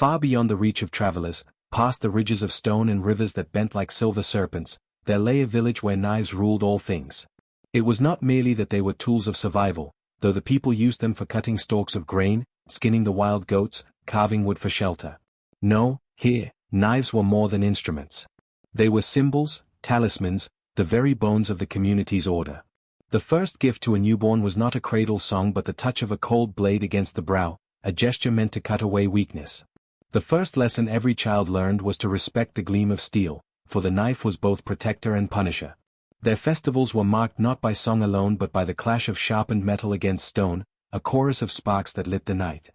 Far beyond the reach of travelers, past the ridges of stone and rivers that bent like silver serpents, there lay a village where knives ruled all things. It was not merely that they were tools of survival, though the people used them for cutting stalks of grain, skinning the wild goats, carving wood for shelter. No, here, knives were more than instruments. They were symbols, talismans, the very bones of the community's order. The first gift to a newborn was not a cradle song but the touch of a cold blade against the brow, a gesture meant to cut away weakness. The first lesson every child learned was to respect the gleam of steel, for the knife was both protector and punisher. Their festivals were marked not by song alone but by the clash of sharpened metal against stone, a chorus of sparks that lit the night.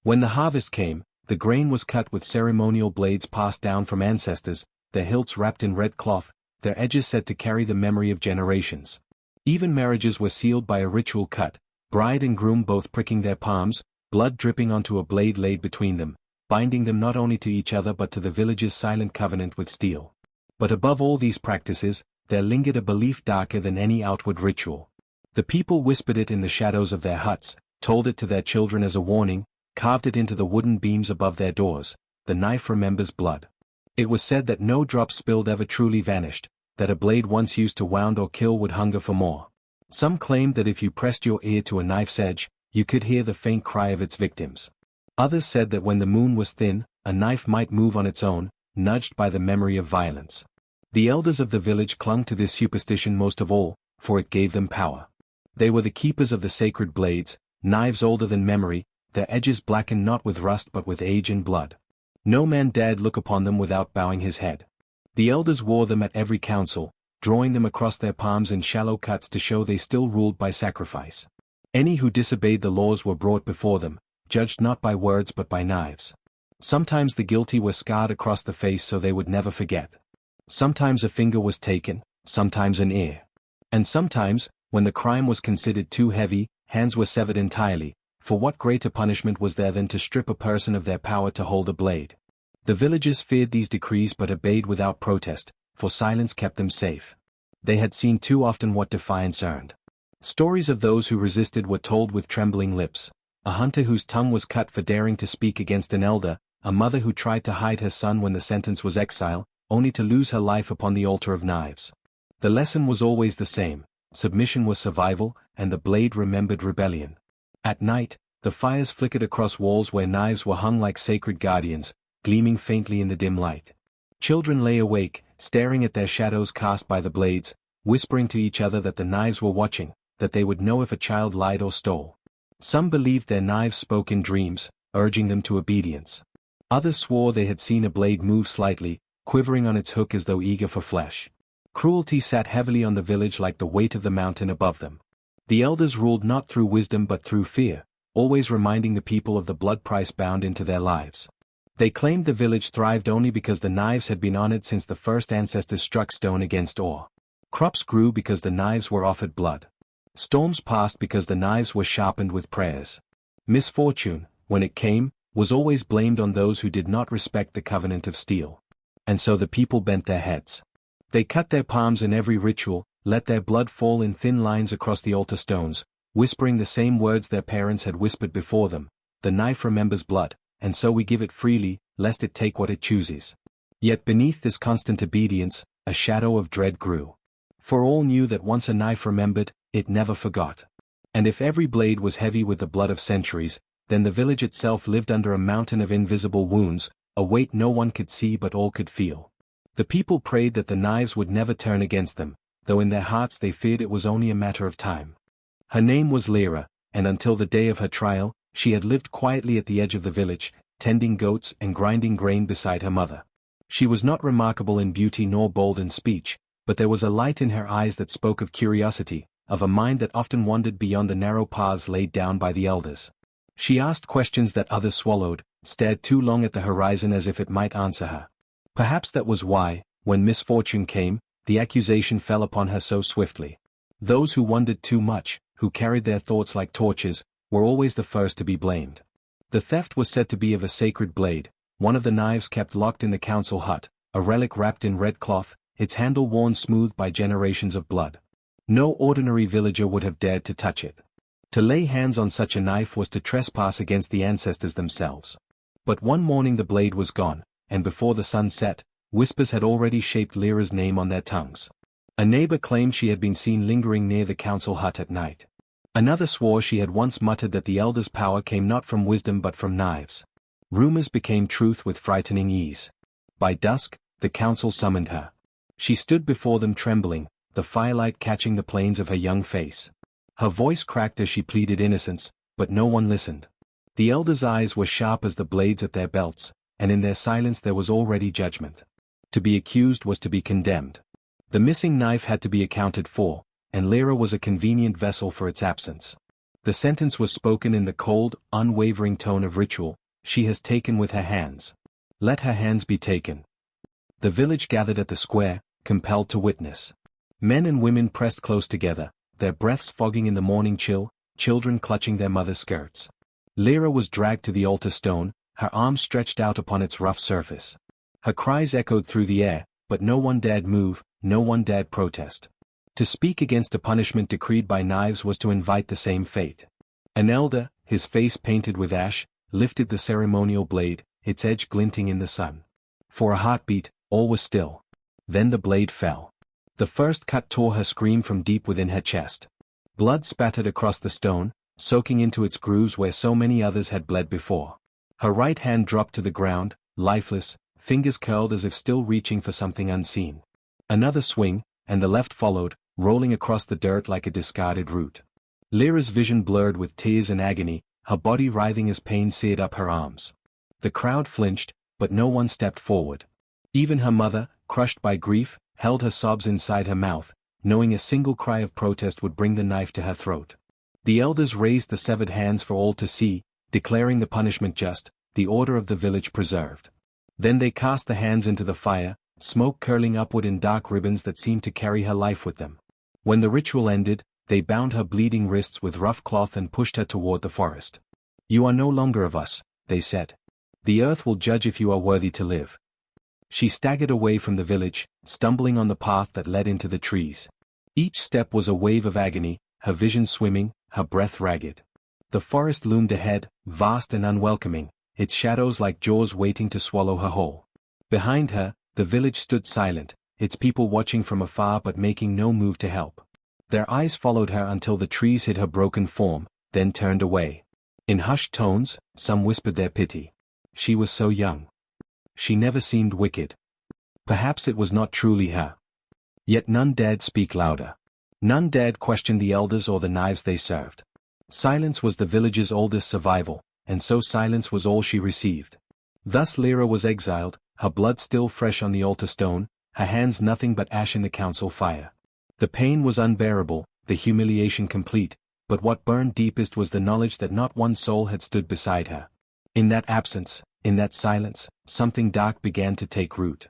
When the harvest came, the grain was cut with ceremonial blades passed down from ancestors, their hilts wrapped in red cloth, their edges said to carry the memory of generations. Even marriages were sealed by a ritual cut, bride and groom both pricking their palms, blood dripping onto a blade laid between them, binding them not only to each other but to the village's silent covenant with steel. But above all these practices, there lingered a belief darker than any outward ritual. The people whispered it in the shadows of their huts, told it to their children as a warning, carved it into the wooden beams above their doors. The knife remembers blood. It was said that no drop spilled ever truly vanished, that a blade once used to wound or kill would hunger for more. Some claimed that if you pressed your ear to a knife's edge, you could hear the faint cry of its victims. Others said that when the moon was thin, a knife might move on its own, nudged by the memory of violence. The elders of the village clung to this superstition most of all, for it gave them power. They were the keepers of the sacred blades, knives older than memory, their edges blackened not with rust but with age and blood. No man dared look upon them without bowing his head. The elders wore them at every council, drawing them across their palms in shallow cuts to show they still ruled by sacrifice. Any who disobeyed the laws were brought before them, judged not by words but by knives. Sometimes the guilty were scarred across the face so they would never forget. Sometimes a finger was taken, sometimes an ear. And sometimes, when the crime was considered too heavy, hands were severed entirely, for what greater punishment was there than to strip a person of their power to hold a blade? The villagers feared these decrees but obeyed without protest, for silence kept them safe. They had seen too often what defiance earned. Stories of those who resisted were told with trembling lips. A hunter whose tongue was cut for daring to speak against an elder, a mother who tried to hide her son when the sentence was exile, only to lose her life upon the altar of knives. The lesson was always the same: submission was survival, and the blade remembered rebellion. At night, the fires flickered across walls where knives were hung like sacred guardians, gleaming faintly in the dim light. Children lay awake, staring at their shadows cast by the blades, whispering to each other that the knives were watching, that they would know if a child lied or stole. Some believed their knives spoke in dreams, urging them to obedience. Others swore they had seen a blade move slightly, quivering on its hook as though eager for flesh. Cruelty sat heavily on the village like the weight of the mountain above them. The elders ruled not through wisdom but through fear, always reminding the people of the blood price bound into their lives. They claimed the village thrived only because the knives had been honored since the first ancestors struck stone against ore. Crops grew because the knives were offered blood. Storms passed because the knives were sharpened with prayers. Misfortune, when it came, was always blamed on those who did not respect the covenant of steel. And so the people bent their heads. They cut their palms in every ritual, let their blood fall in thin lines across the altar stones, whispering the same words their parents had whispered before them: "The knife remembers blood, and so we give it freely, lest it take what it chooses." Yet beneath this constant obedience, a shadow of dread grew. For all knew that once a knife remembered, it never forgot. And if every blade was heavy with the blood of centuries, then the village itself lived under a mountain of invisible wounds, a weight no one could see but all could feel. The people prayed that the knives would never turn against them, though in their hearts they feared it was only a matter of time. Her name was Lyra, and until the day of her trial, she had lived quietly at the edge of the village, tending goats and grinding grain beside her mother. She was not remarkable in beauty nor bold in speech, but there was a light in her eyes that spoke of curiosity, of a mind that often wandered beyond the narrow paths laid down by the elders. She asked questions that others swallowed, stared too long at the horizon as if it might answer her. Perhaps that was why, when misfortune came, the accusation fell upon her so swiftly. Those who wondered too much, who carried their thoughts like torches, were always the first to be blamed. The theft was said to be of a sacred blade, one of the knives kept locked in the council hut, a relic wrapped in red cloth, its handle worn smooth by generations of blood. No ordinary villager would have dared to touch it. To lay hands on such a knife was to trespass against the ancestors themselves. But one morning the blade was gone, and before the sun set, whispers had already shaped Lyra's name on their tongues. A neighbor claimed she had been seen lingering near the council hut at night. Another swore she had once muttered that the elder's power came not from wisdom but from knives. Rumors became truth with frightening ease. By dusk, the council summoned her. She stood before them trembling, the firelight catching the planes of her young face. Her voice cracked as she pleaded innocence, but no one listened. The elders' eyes were sharp as the blades at their belts, and in their silence there was already judgment. To be accused was to be condemned. The missing knife had to be accounted for, and Lyra was a convenient vessel for its absence. The sentence was spoken in the cold, unwavering tone of ritual: she has taken with her hands. Let her hands be taken. The village gathered at the square, compelled to witness. Men and women pressed close together, their breaths fogging in the morning chill, children clutching their mothers' skirts. Lyra was dragged to the altar stone, her arms stretched out upon its rough surface. Her cries echoed through the air, but no one dared move, no one dared protest. To speak against a punishment decreed by knives was to invite the same fate. An elder, his face painted with ash, lifted the ceremonial blade, its edge glinting in the sun. For a heartbeat, all was still. Then the blade fell. The first cut tore her scream from deep within her chest. Blood spattered across the stone, soaking into its grooves where so many others had bled before. Her right hand dropped to the ground, lifeless, fingers curled as if still reaching for something unseen. Another swing, and the left followed, rolling across the dirt like a discarded root. Lyra's vision blurred with tears and agony, her body writhing as pain seared up her arms. The crowd flinched, but no one stepped forward. Even her mother, crushed by grief, held her sobs inside her mouth, knowing a single cry of protest would bring the knife to her throat. The elders raised the severed hands for all to see, declaring the punishment just, the order of the village preserved. Then they cast the hands into the fire, smoke curling upward in dark ribbons that seemed to carry her life with them. When the ritual ended, they bound her bleeding wrists with rough cloth and pushed her toward the forest. "You are no longer of us," they said. "The earth will judge if you are worthy to live." She staggered away from the village, stumbling on the path that led into the trees. Each step was a wave of agony, her vision swimming, her breath ragged. The forest loomed ahead, vast and unwelcoming, its shadows like jaws waiting to swallow her whole. Behind her, the village stood silent, its people watching from afar but making no move to help. Their eyes followed her until the trees hid her broken form, then turned away. In hushed tones, some whispered their pity. She was so young. She never seemed wicked. Perhaps it was not truly her. Yet none dared speak louder. None dared question the elders or the knives they served. Silence was the village's oldest survival, and so silence was all she received. Thus Lyra was exiled, her blood still fresh on the altar stone, her hands nothing but ash in the council fire. The pain was unbearable, the humiliation complete, but what burned deepest was the knowledge that not one soul had stood beside her. In that absence, in that silence, something dark began to take root.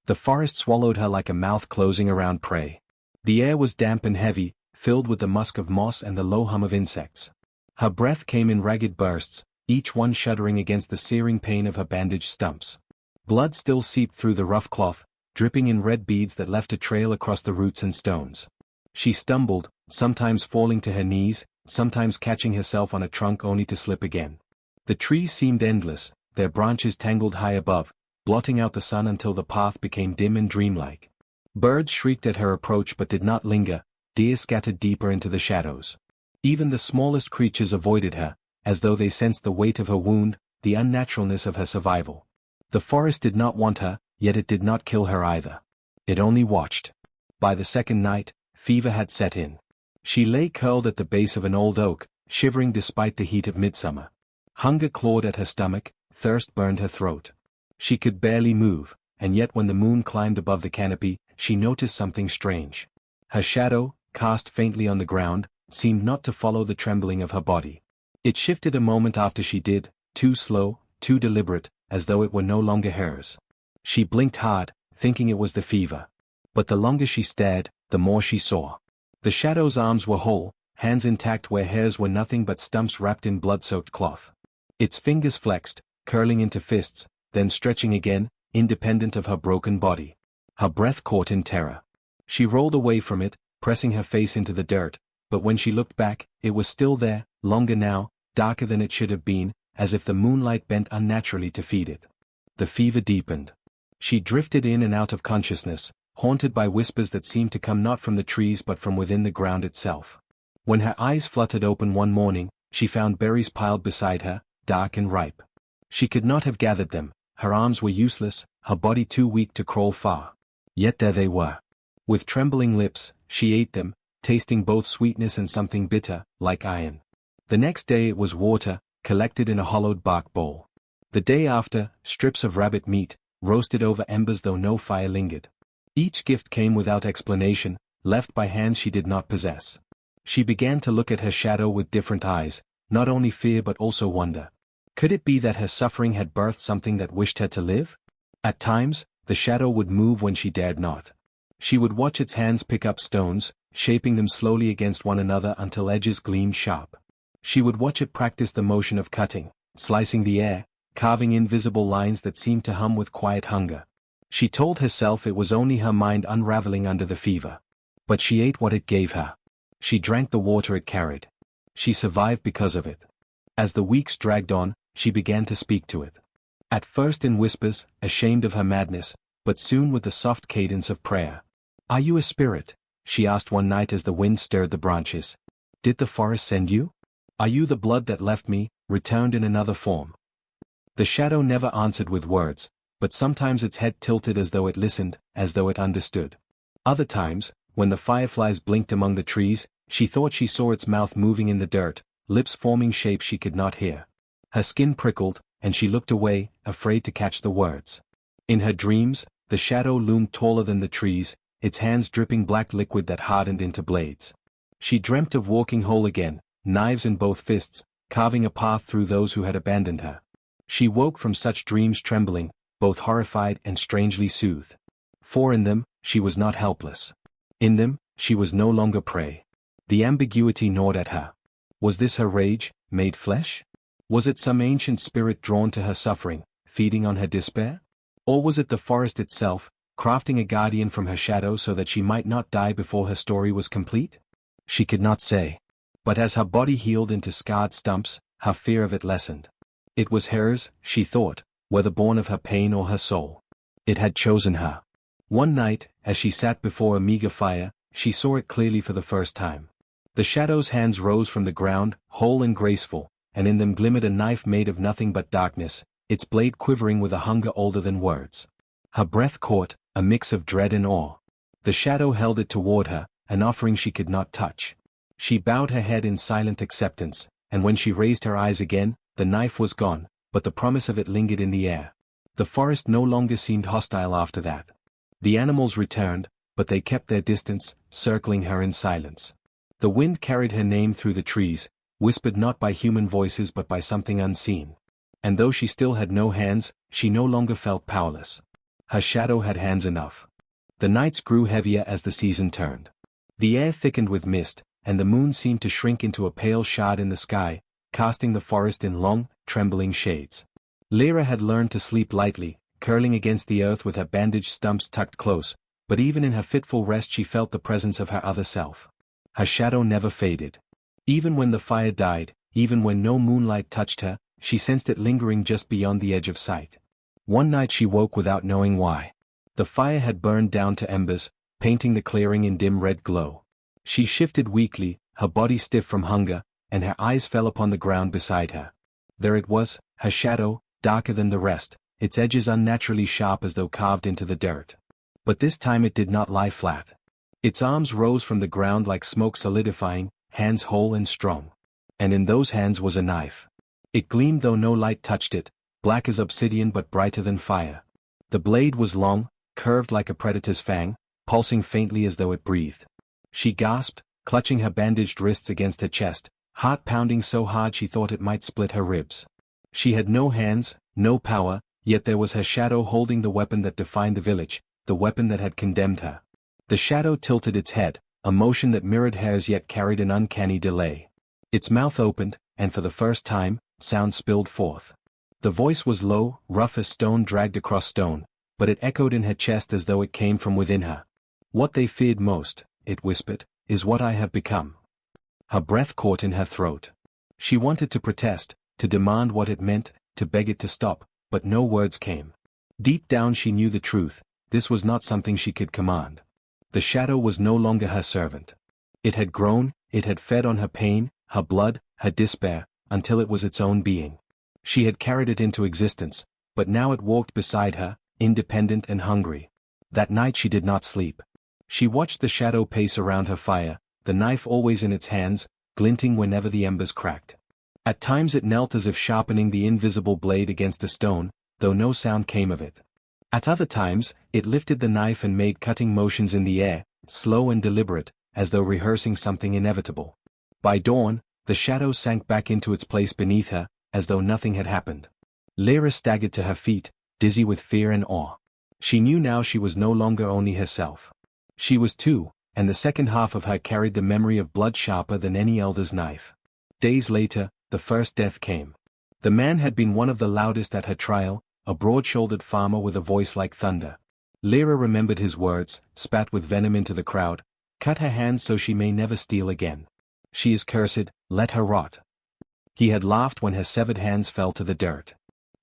The forest swallowed her like a mouth closing around prey. The air was damp and heavy, filled with the musk of moss and the low hum of insects. Her breath came in ragged bursts, each one shuddering against the searing pain of her bandaged stumps. Blood still seeped through the rough cloth, dripping in red beads that left a trail across the roots and stones. She stumbled, sometimes falling to her knees, sometimes catching herself on a trunk only to slip again. The trees seemed endless, their branches tangled high above, blotting out the sun until the path became dim and dreamlike. Birds shrieked at her approach but did not linger, deer scattered deeper into the shadows. Even the smallest creatures avoided her, as though they sensed the weight of her wound, the unnaturalness of her survival. The forest did not want her, yet it did not kill her either. It only watched. By the second night, fever had set in. She lay curled at the base of an old oak, shivering despite the heat of midsummer. Hunger clawed at her stomach, thirst burned her throat. She could barely move, and yet when the moon climbed above the canopy, she noticed something strange. Her shadow, cast faintly on the ground, seemed not to follow the trembling of her body. It shifted a moment after she did, too slow, too deliberate, as though it were no longer hers. She blinked hard, thinking it was the fever. But the longer she stared, the more she saw. The shadow's arms were whole, hands intact where hairs were nothing but stumps wrapped in blood-soaked cloth. Its fingers flexed, curling into fists, then stretching again, independent of her broken body. Her breath caught in terror. She rolled away from it, pressing her face into the dirt, but when she looked back, it was still there, longer now, darker than it should have been, as if the moonlight bent unnaturally to feed it. The fever deepened. She drifted in and out of consciousness, haunted by whispers that seemed to come not from the trees but from within the ground itself. When her eyes fluttered open one morning, she found berries piled beside her, dark and ripe. She could not have gathered them, her arms were useless, her body too weak to crawl far. Yet there they were. With trembling lips, she ate them, tasting both sweetness and something bitter, like iron. The next day it was water, collected in a hollowed bark bowl. The day after, strips of rabbit meat, roasted over embers though no fire lingered. Each gift came without explanation, left by hands she did not possess. She began to look at her shadow with different eyes, not only fear but also wonder. Could it be that her suffering had birthed something that wished her to live? At times, the shadow would move when she dared not. She would watch its hands pick up stones, shaping them slowly against one another until edges gleamed sharp. She would watch it practice the motion of cutting, slicing the air, carving invisible lines that seemed to hum with quiet hunger. She told herself it was only her mind unraveling under the fever. But she ate what it gave her. She drank the water it carried. She survived because of it. As the weeks dragged on, she began to speak to it. At first in whispers, ashamed of her madness, but soon with the soft cadence of prayer. "Are you a spirit?" she asked one night as the wind stirred the branches. "Did the forest send you? Are you the blood that left me, returned in another form?" The shadow never answered with words, but sometimes its head tilted as though it listened, as though it understood. Other times, when the fireflies blinked among the trees, she thought she saw its mouth moving in the dirt, lips forming shapes she could not hear. Her skin prickled, and she looked away, afraid to catch the words. In her dreams, the shadow loomed taller than the trees, its hands dripping black liquid that hardened into blades. She dreamt of walking whole again, knives in both fists, carving a path through those who had abandoned her. She woke from such dreams trembling, both horrified and strangely soothed. For in them, she was not helpless. In them, she was no longer prey. The ambiguity gnawed at her. Was this her rage, made flesh? Was it some ancient spirit drawn to her suffering, feeding on her despair? Or was it the forest itself, crafting a guardian from her shadow so that she might not die before her story was complete? She could not say. But as her body healed into scarred stumps, her fear of it lessened. It was hers, she thought, whether born of her pain or her soul. It had chosen her. One night, as she sat before a meager fire, she saw it clearly for the first time. The shadow's hands rose from the ground, whole and graceful, and in them glimmered a knife made of nothing but darkness, its blade quivering with a hunger older than words. Her breath caught, a mix of dread and awe. The shadow held it toward her, an offering she could not touch. She bowed her head in silent acceptance, and when she raised her eyes again, the knife was gone, but the promise of it lingered in the air. The forest no longer seemed hostile after that. The animals returned, but they kept their distance, circling her in silence. The wind carried her name through the trees, whispered not by human voices but by something unseen. And though she still had no hands, she no longer felt powerless. Her shadow had hands enough. The nights grew heavier as the season turned. The air thickened with mist, and the moon seemed to shrink into a pale shard in the sky, casting the forest in long, trembling shades. Lyra had learned to sleep lightly, curling against the earth with her bandaged stumps tucked close, but even in her fitful rest she felt the presence of her other self. Her shadow never faded. Even when the fire died, even when no moonlight touched her, she sensed it lingering just beyond the edge of sight. One night she woke without knowing why. The fire had burned down to embers, painting the clearing in dim red glow. She shifted weakly, her body stiff from hunger, and her eyes fell upon the ground beside her. There it was, her shadow, darker than the rest, its edges unnaturally sharp as though carved into the dirt. But this time it did not lie flat. Its arms rose from the ground like smoke solidifying, hands whole and strong. And in those hands was a knife. It gleamed though no light touched it, black as obsidian but brighter than fire. The blade was long, curved like a predator's fang, pulsing faintly as though it breathed. She gasped, clutching her bandaged wrists against her chest, heart pounding so hard she thought it might split her ribs. She had no hands, no power, yet there was her shadow holding the weapon that defined the village, the weapon that had condemned her. The shadow tilted its head, a motion that mirrored hers yet carried an uncanny delay. Its mouth opened, and for the first time, sound spilled forth. The voice was low, rough as stone dragged across stone, but it echoed in her chest as though it came from within her. "What they feared most," it whispered, "is what I have become." Her breath caught in her throat. She wanted to protest, to demand what it meant, to beg it to stop, but no words came. Deep down she knew the truth, this was not something she could command. The shadow was no longer her servant. It had grown, it had fed on her pain, her blood, her despair, until it was its own being. She had carried it into existence, but now it walked beside her, independent and hungry. That night she did not sleep. She watched the shadow pace around her fire, the knife always in its hands, glinting whenever the embers cracked. At times it knelt as if sharpening the invisible blade against a stone, though no sound came of it. At other times, it lifted the knife and made cutting motions in the air, slow and deliberate, as though rehearsing something inevitable. By dawn, the shadow sank back into its place beneath her, as though nothing had happened. Lyra staggered to her feet, dizzy with fear and awe. She knew now she was no longer only herself. She was two, and the second half of her carried the memory of blood sharper than any elder's knife. Days later, the first death came. The man had been one of the loudest at her trial, a broad-shouldered farmer with a voice like thunder. Lyra remembered his words, spat with venom into the crowd, cut her hands so she may never steal again. She is cursed, let her rot. He had laughed when her severed hands fell to the dirt.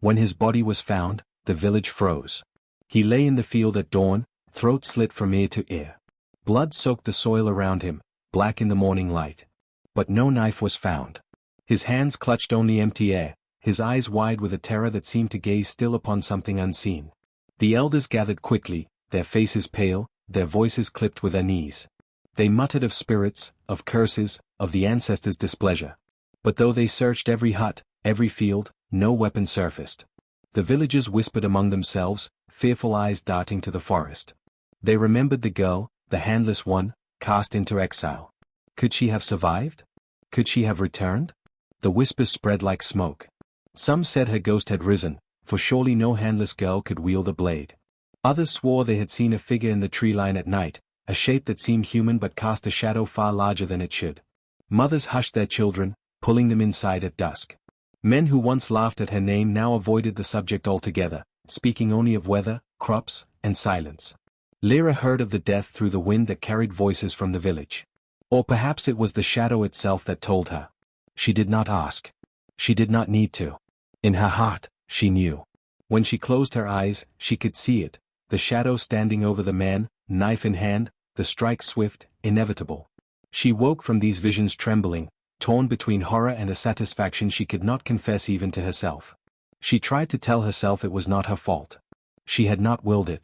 When his body was found, the village froze. He lay in the field at dawn, throat slit from ear to ear. Blood soaked the soil around him, black in the morning light. But no knife was found. His hands clutched only empty air, his eyes wide with a terror that seemed to gaze still upon something unseen. The elders gathered quickly, their faces pale, their voices clipped with unease. They muttered of spirits, of curses, of the ancestors' displeasure. But though they searched every hut, every field, no weapon surfaced. The villagers whispered among themselves, fearful eyes darting to the forest. They remembered the girl, the handless one, cast into exile. Could she have survived? Could she have returned? The whispers spread like smoke. Some said her ghost had risen, for surely no handless girl could wield a blade. Others swore they had seen a figure in the tree line at night, a shape that seemed human but cast a shadow far larger than it should. Mothers hushed their children, pulling them inside at dusk. Men who once laughed at her name now avoided the subject altogether, speaking only of weather, crops, and silence. Lyra heard of the death through the wind that carried voices from the village. Or perhaps it was the shadow itself that told her. She did not ask. She did not need to. In her heart, she knew. When she closed her eyes, she could see it, the shadow standing over the man, knife in hand, the strike swift, inevitable. She woke from these visions trembling, torn between horror and a satisfaction she could not confess even to herself. She tried to tell herself it was not her fault. She had not willed it.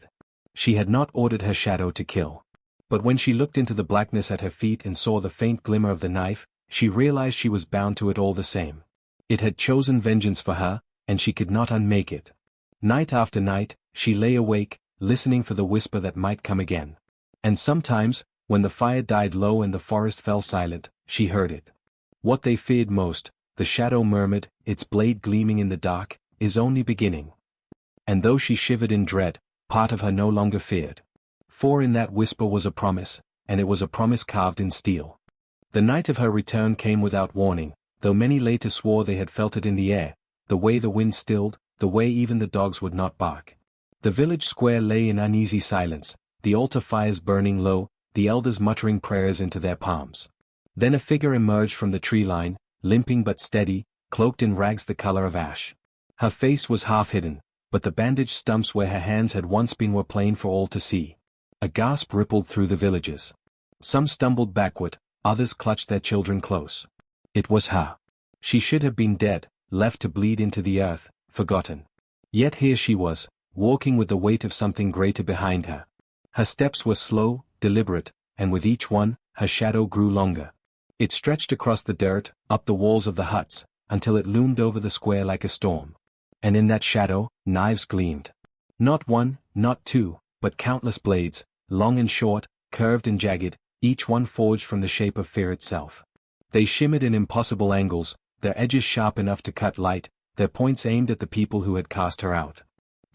She had not ordered her shadow to kill. But when she looked into the blackness at her feet and saw the faint glimmer of the knife, she realized she was bound to it all the same. It had chosen vengeance for her, and she could not unmake it. Night after night, she lay awake, listening for the whisper that might come again. And sometimes, when the fire died low and the forest fell silent, she heard it. What they feared most, the shadow murmured, its blade gleaming in the dark, is only beginning. And though she shivered in dread, part of her no longer feared. For in that whisper was a promise, and it was a promise carved in steel. The night of her return came without warning, though many later swore they had felt it in the air, the way the wind stilled, the way even the dogs would not bark. The village square lay in uneasy silence, the altar fires burning low, the elders muttering prayers into their palms. Then a figure emerged from the tree line, limping but steady, cloaked in rags the color of ash. Her face was half hidden, but the bandaged stumps where her hands had once been were plain for all to see. A gasp rippled through the villagers. Some stumbled backward, others clutched their children close. It was her. She should have been dead, left to bleed into the earth, forgotten. Yet here she was, walking with the weight of something greater behind her. Her steps were slow, deliberate, and with each one, her shadow grew longer. It stretched across the dirt, up the walls of the huts, until it loomed over the square like a storm. And in that shadow, knives gleamed. Not one, not two, but countless blades, long and short, curved and jagged, each one forged from the shape of fear itself. They shimmered in impossible angles, their edges sharp enough to cut light, their points aimed at the people who had cast her out.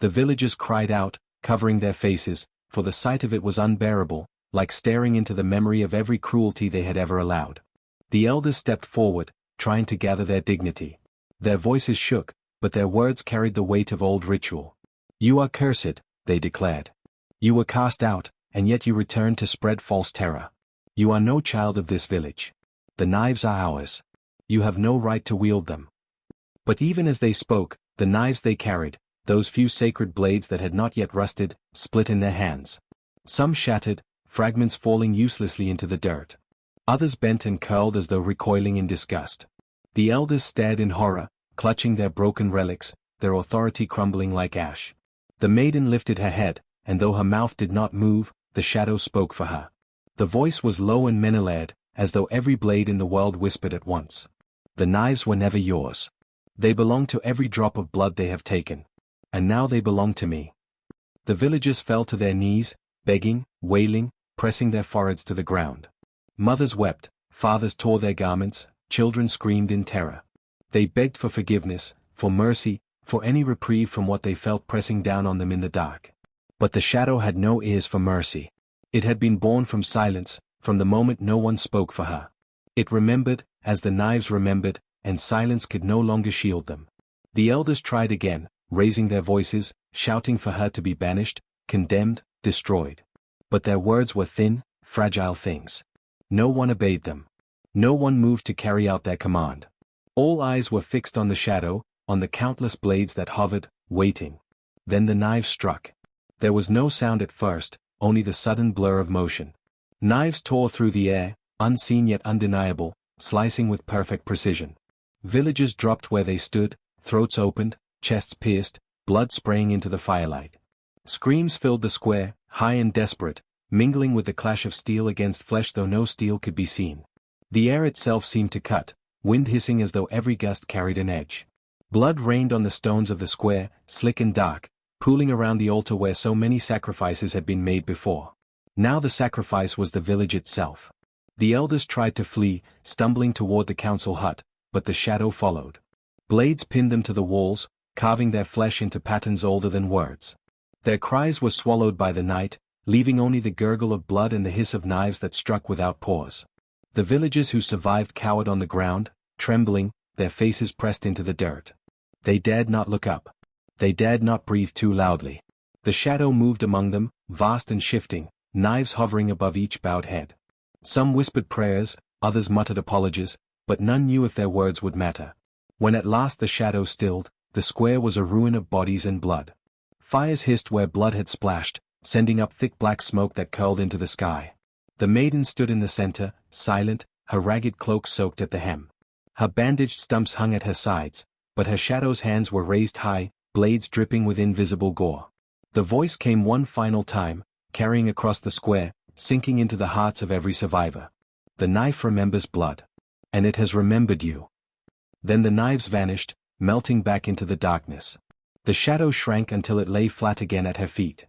The villagers cried out, covering their faces, for the sight of it was unbearable, like staring into the memory of every cruelty they had ever allowed. The elders stepped forward, trying to gather their dignity. Their voices shook, but their words carried the weight of old ritual. "You are cursed," they declared. "You were cast out, and yet you return to spread false terror. You are no child of this village. The knives are ours. You have no right to wield them." But even as they spoke, the knives they carried, those few sacred blades that had not yet rusted, split in their hands. Some shattered, fragments falling uselessly into the dirt. Others bent and curled as though recoiling in disgust. The elders stared in horror, clutching their broken relics, their authority crumbling like ash. The maiden lifted her head, and though her mouth did not move, the shadow spoke for her. The voice was low and menelaid, as though every blade in the world whispered at once. The knives were never yours. They belong to every drop of blood they have taken. And now they belong to me. The villagers fell to their knees, begging, wailing, pressing their foreheads to the ground. Mothers wept, fathers tore their garments, children screamed in terror. They begged for forgiveness, for mercy, for any reprieve from what they felt pressing down on them in the dark. But the shadow had no ears for mercy. It had been born from silence, from the moment no one spoke for her. It remembered, as the knives remembered, and silence could no longer shield them. The elders tried again, raising their voices, shouting for her to be banished, condemned, destroyed. But their words were thin, fragile things. No one obeyed them. No one moved to carry out their command. All eyes were fixed on the shadow, on the countless blades that hovered, waiting. Then the knives struck. There was no sound at first, only the sudden blur of motion. Knives tore through the air, unseen yet undeniable, slicing with perfect precision. Villagers dropped where they stood, throats opened, chests pierced, blood spraying into the firelight. Screams filled the square, high and desperate, mingling with the clash of steel against flesh though no steel could be seen. The air itself seemed to cut, wind hissing as though every gust carried an edge. Blood rained on the stones of the square, slick and dark, pooling around the altar where so many sacrifices had been made before. Now the sacrifice was the village itself. The elders tried to flee, stumbling toward the council hut, but the shadow followed. Blades pinned them to the walls, carving their flesh into patterns older than words. Their cries were swallowed by the night, leaving only the gurgle of blood and the hiss of knives that struck without pause. The villagers who survived cowered on the ground, trembling, their faces pressed into the dirt. They dared not look up. They dared not breathe too loudly. The shadow moved among them, vast and shifting, knives hovering above each bowed head. Some whispered prayers, others muttered apologies, but none knew if their words would matter. When at last the shadow stilled, the square was a ruin of bodies and blood. Fires hissed where blood had splashed, sending up thick black smoke that curled into the sky. The maiden stood in the center, silent, her ragged cloak soaked at the hem. Her bandaged stumps hung at her sides, but her shadow's hands were raised high, blades dripping with invisible gore. The voice came one final time, carrying across the square, sinking into the hearts of every survivor. The knife remembers blood. And it has remembered you. Then the knives vanished, melting back into the darkness. The shadow shrank until it lay flat again at her feet.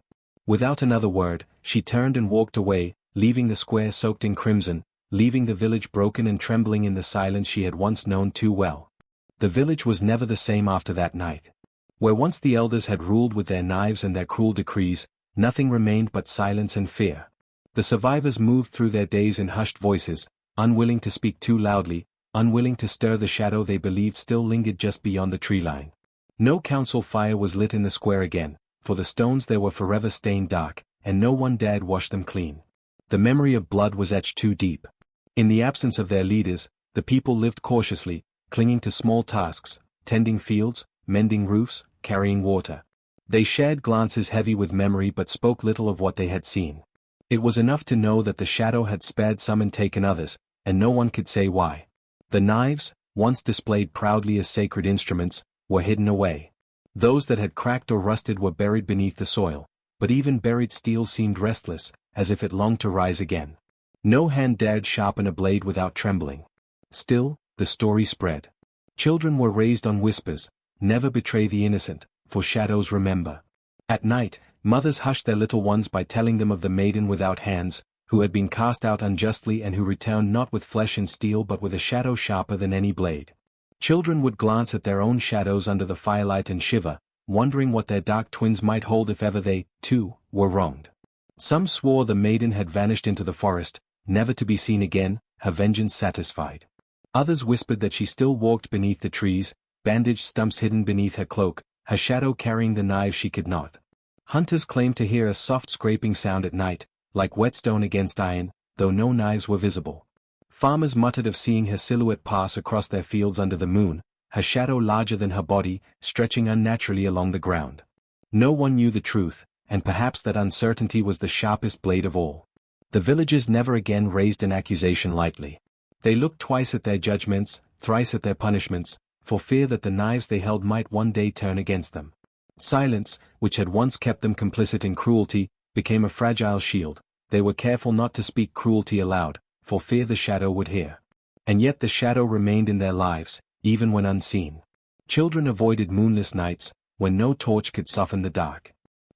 Without another word, she turned and walked away, leaving the square soaked in crimson, leaving the village broken and trembling in the silence she had once known too well. The village was never the same after that night. Where once the elders had ruled with their knives and their cruel decrees, nothing remained but silence and fear. The survivors moved through their days in hushed voices, unwilling to speak too loudly, unwilling to stir the shadow they believed still lingered just beyond the tree line. No council fire was lit in the square again, for the stones there were forever stained dark, and no one dared wash them clean. The memory of blood was etched too deep. In the absence of their leaders, the people lived cautiously, clinging to small tasks, tending fields, mending roofs, carrying water. They shared glances heavy with memory but spoke little of what they had seen. It was enough to know that the shadow had spared some and taken others, and no one could say why. The knives, once displayed proudly as sacred instruments, were hidden away. Those that had cracked or rusted were buried beneath the soil, but even buried steel seemed restless, as if it longed to rise again. No hand dared sharpen a blade without trembling. Still, the story spread. Children were raised on whispers, never betray the innocent, for shadows remember. At night, mothers hushed their little ones by telling them of the maiden without hands, who had been cast out unjustly and who returned not with flesh and steel but with a shadow sharper than any blade. Children would glance at their own shadows under the firelight and shiver, wondering what their dark twins might hold if ever they, too, were wronged. Some swore the maiden had vanished into the forest, never to be seen again, her vengeance satisfied. Others whispered that she still walked beneath the trees, bandaged stumps hidden beneath her cloak, her shadow carrying the knives she could not. Hunters claimed to hear a soft scraping sound at night, like whetstone against iron, though no knives were visible. Farmers muttered of seeing her silhouette pass across their fields under the moon, her shadow larger than her body, stretching unnaturally along the ground. No one knew the truth, and perhaps that uncertainty was the sharpest blade of all. The villagers never again raised an accusation lightly. They looked twice at their judgments, thrice at their punishments, for fear that the knives they held might one day turn against them. Silence, which had once kept them complicit in cruelty, became a fragile shield. They were careful not to speak cruelty aloud, for fear the shadow would hear. And yet the shadow remained in their lives, even when unseen. Children avoided moonless nights, when no torch could soften the dark.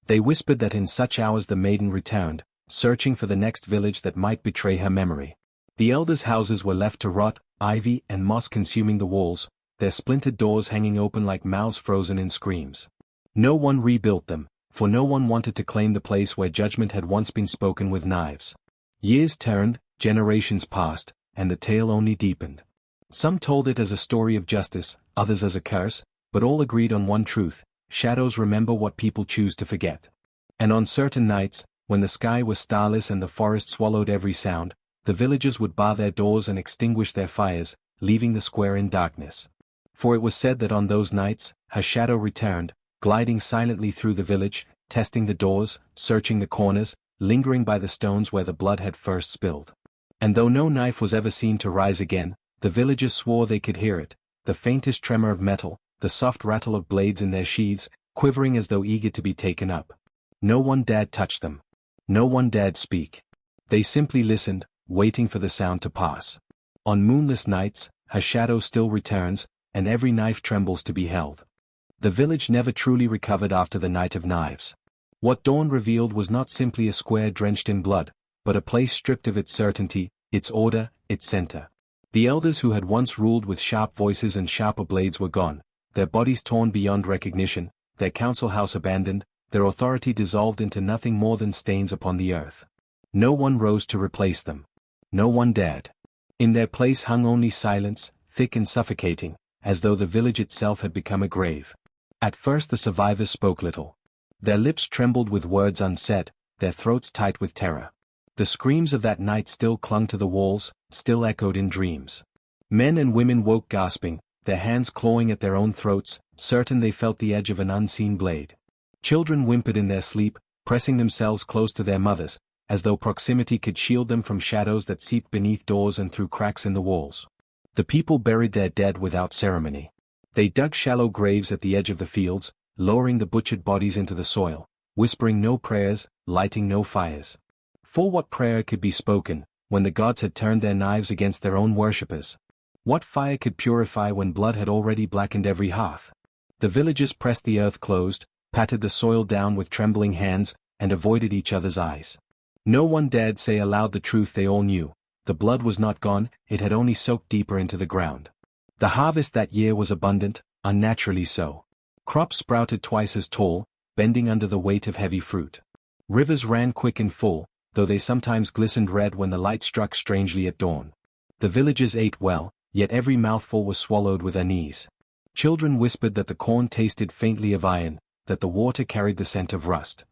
They whispered that in such hours the maiden returned, searching for the next village that might betray her memory. The elders' houses were left to rot, ivy and moss consuming the walls, their splintered doors hanging open like mouths frozen in screams. No one rebuilt them, for no one wanted to claim the place where judgment had once been spoken with knives. Years turned, generations passed, and the tale only deepened. Some told it as a story of justice, others as a curse, but all agreed on one truth: shadows remember what people choose to forget. And on certain nights, when the sky was starless and the forest swallowed every sound, the villagers would bar their doors and extinguish their fires, leaving the square in darkness. For it was said that on those nights, her shadow returned, gliding silently through the village, testing the doors, searching the corners, lingering by the stones where the blood had first spilled. And though no knife was ever seen to rise again, the villagers swore they could hear it, the faintest tremor of metal, the soft rattle of blades in their sheaths, quivering as though eager to be taken up. No one dared touch them. No one dared speak. They simply listened, waiting for the sound to pass. On moonless nights, her shadow still returns, and every knife trembles to be held. The village never truly recovered after the night of knives. What dawn revealed was not simply a square drenched in blood, but a place stripped of its certainty, its order, its center. The elders who had once ruled with sharp voices and sharper blades were gone, their bodies torn beyond recognition, their council house abandoned, their authority dissolved into nothing more than stains upon the earth. No one rose to replace them. No one dared. In their place hung only silence, thick and suffocating, as though the village itself had become a grave. At first the survivors spoke little. Their lips trembled with words unsaid, their throats tight with terror. The screams of that night still clung to the walls, still echoed in dreams. Men and women woke gasping, their hands clawing at their own throats, certain they felt the edge of an unseen blade. Children whimpered in their sleep, pressing themselves close to their mothers, as though proximity could shield them from shadows that seeped beneath doors and through cracks in the walls. The people buried their dead without ceremony. They dug shallow graves at the edge of the fields, lowering the butchered bodies into the soil, whispering no prayers, lighting no fires. For what prayer could be spoken, when the gods had turned their knives against their own worshippers? What fire could purify when blood had already blackened every hearth? The villagers pressed the earth closed, patted the soil down with trembling hands, and avoided each other's eyes. No one dared say aloud the truth they all knew: the blood was not gone, it had only soaked deeper into the ground. The harvest that year was abundant, unnaturally so. Crops sprouted twice as tall, bending under the weight of heavy fruit. Rivers ran quick and full, though they sometimes glistened red when the light struck strangely at dawn. The villagers ate well, yet every mouthful was swallowed with unease. Children whispered that the corn tasted faintly of iron, that the water carried the scent of rust.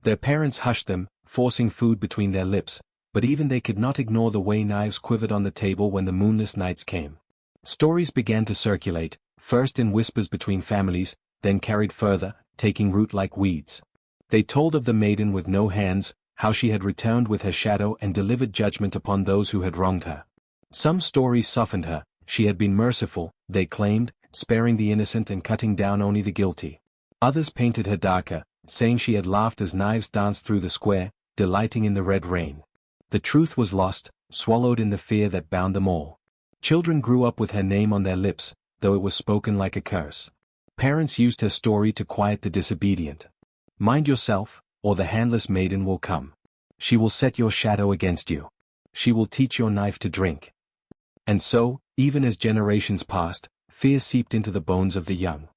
Their parents hushed them, forcing food between their lips, but even they could not ignore the way knives quivered on the table when the moonless nights came. Stories began to circulate, first in whispers between families, then carried further, taking root like weeds. They told of the maiden with no hands, how she had returned with her shadow and delivered judgment upon those who had wronged her. Some stories softened her. She had been merciful, they claimed, sparing the innocent and cutting down only the guilty. Others painted her darker, saying she had laughed as knives danced through the square, delighting in the red rain. The truth was lost, swallowed in the fear that bound them all. Children grew up with her name on their lips, though it was spoken like a curse. Parents used her story to quiet the disobedient. Mind yourself, or the handless maiden will come. She will set your shadow against you. She will teach your knife to drink. And so, even as generations passed, fear seeped into the bones of the young.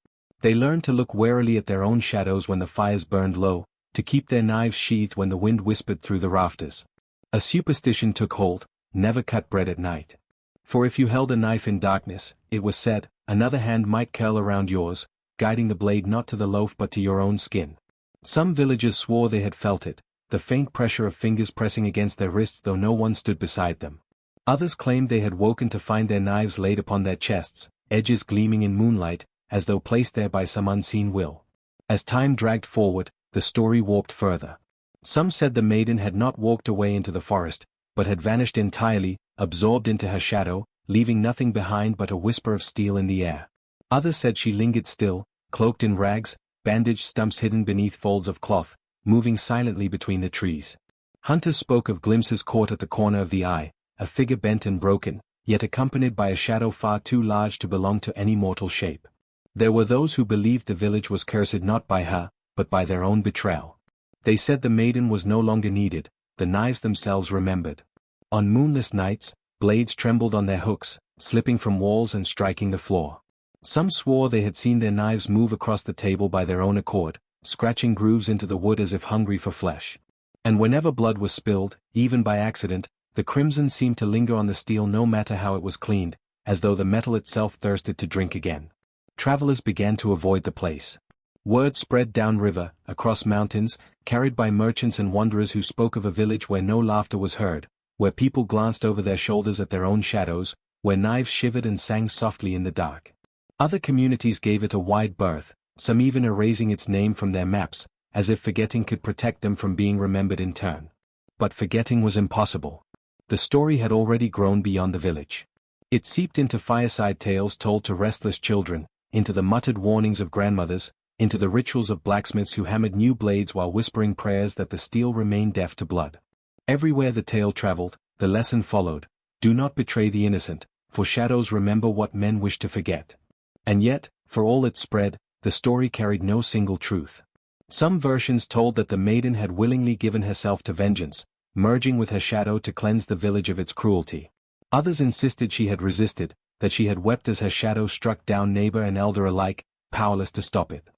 They learned to look warily at their own shadows when the fires burned low, to keep their knives sheathed when the wind whispered through the rafters. A superstition took hold: never cut bread at night. For if you held a knife in darkness, it was said, another hand might curl around yours, guiding the blade not to the loaf but to your own skin. Some villagers swore they had felt it, the faint pressure of fingers pressing against their wrists though no one stood beside them. Others claimed they had woken to find their knives laid upon their chests, edges gleaming in moonlight, as though placed there by some unseen will. As time dragged forward, the story warped further. Some said the maiden had not walked away into the forest, but had vanished entirely, absorbed into her shadow, leaving nothing behind but a whisper of steel in the air. Others said she lingered still, cloaked in rags, bandaged stumps hidden beneath folds of cloth, moving silently between the trees. Hunters spoke of glimpses caught at the corner of the eye, a figure bent and broken, yet accompanied by a shadow far too large to belong to any mortal shape. There were those who believed the village was cursed not by her, but by their own betrayal. They said the maiden was no longer needed, the knives themselves remembered. On moonless nights, blades trembled on their hooks, slipping from walls and striking the floor. Some swore they had seen their knives move across the table by their own accord, scratching grooves into the wood as if hungry for flesh. And whenever blood was spilled, even by accident, the crimson seemed to linger on the steel no matter how it was cleaned, as though the metal itself thirsted to drink again. Travelers began to avoid the place. Word spread downriver, across mountains, carried by merchants and wanderers who spoke of a village where no laughter was heard, where people glanced over their shoulders at their own shadows, where knives shivered and sang softly in the dark. Other communities gave it a wide berth, some even erasing its name from their maps, as if forgetting could protect them from being remembered in turn. But forgetting was impossible. The story had already grown beyond the village. It seeped into fireside tales told to restless children, into the muttered warnings of grandmothers, into the rituals of blacksmiths who hammered new blades while whispering prayers that the steel remained deaf to blood. Everywhere the tale traveled, the lesson followed: do not betray the innocent, for shadows remember what men wish to forget. And yet, for all it spread, the story carried no single truth. Some versions told that the maiden had willingly given herself to vengeance, merging with her shadow to cleanse the village of its cruelty. Others insisted she had resisted, that she had wept as her shadow struck down neighbor and elder alike, powerless to stop it.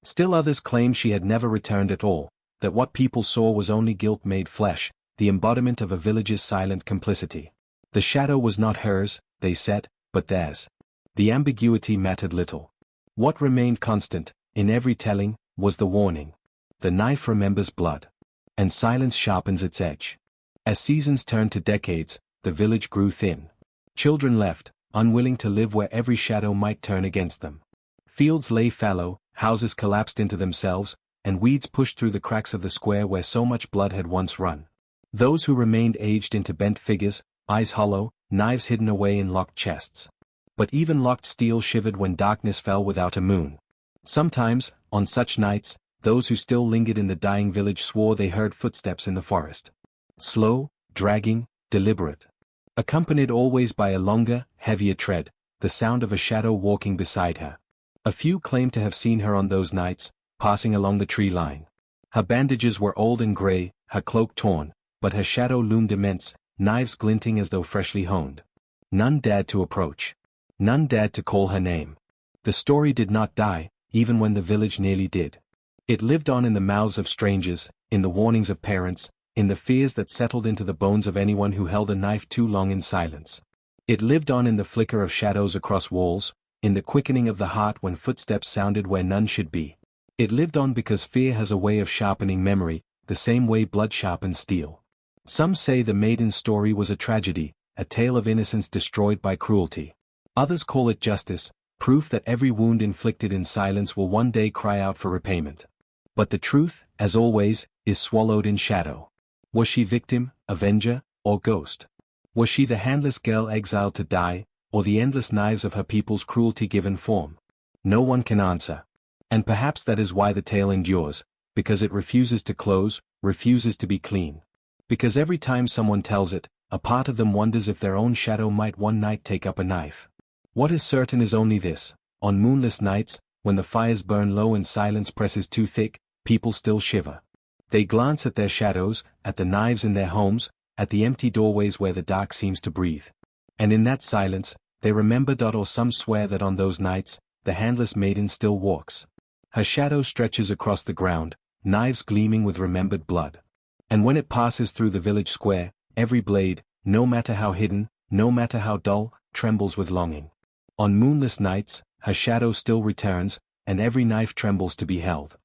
Still others claimed she had never returned at all, that what people saw was only guilt made flesh, the embodiment of a village's silent complicity. The shadow was not hers, they said, but theirs. The ambiguity mattered little. What remained constant, in every telling, was the warning. The knife remembers blood. And silence sharpens its edge. As seasons turned to decades, the village grew thin. Children left, unwilling to live where every shadow might turn against them. Fields lay fallow, houses collapsed into themselves, and weeds pushed through the cracks of the square where so much blood had once run. Those who remained aged into bent figures, eyes hollow, knives hidden away in locked chests. But even locked steel shivered when darkness fell without a moon. Sometimes, on such nights, those who still lingered in the dying village swore they heard footsteps in the forest. Slow, dragging, deliberate. Accompanied always by a longer, heavier tread, the sound of a shadow walking beside her. A few claimed to have seen her on those nights, passing along the tree line. Her bandages were old and grey, her cloak torn, but her shadow loomed immense, knives glinting as though freshly honed. None dared to approach. None dared to call her name. The story did not die, even when the village nearly did. It lived on in the mouths of strangers, in the warnings of parents, in the fears that settled into the bones of anyone who held a knife too long in silence. It lived on in the flicker of shadows across walls, in the quickening of the heart when footsteps sounded where none should be. It lived on because fear has a way of sharpening memory, the same way blood sharpens steel. Some say the maiden's story was a tragedy, a tale of innocence destroyed by cruelty. Others call it justice, proof that every wound inflicted in silence will one day cry out for repayment. But the truth, as always, is swallowed in shadow. Was she victim, avenger, or ghost? Was she the handless girl exiled to die, or the endless knives of her people's cruelty given form? No one can answer. And perhaps that is why the tale endures, because it refuses to close, refuses to be clean. Because every time someone tells it, a part of them wonders if their own shadow might one night take up a knife. What is certain is only this: on moonless nights, when the fires burn low and silence presses too thick, people still shiver. They glance at their shadows, at the knives in their homes, at the empty doorways where the dark seems to breathe. And in that silence, they remember. Or some swear that on those nights, the handless maiden still walks. Her shadow stretches across the ground, knives gleaming with remembered blood. And when it passes through the village square, every blade, no matter how hidden, no matter how dull, trembles with longing. On moonless nights, her shadow still returns, and every knife trembles to be held.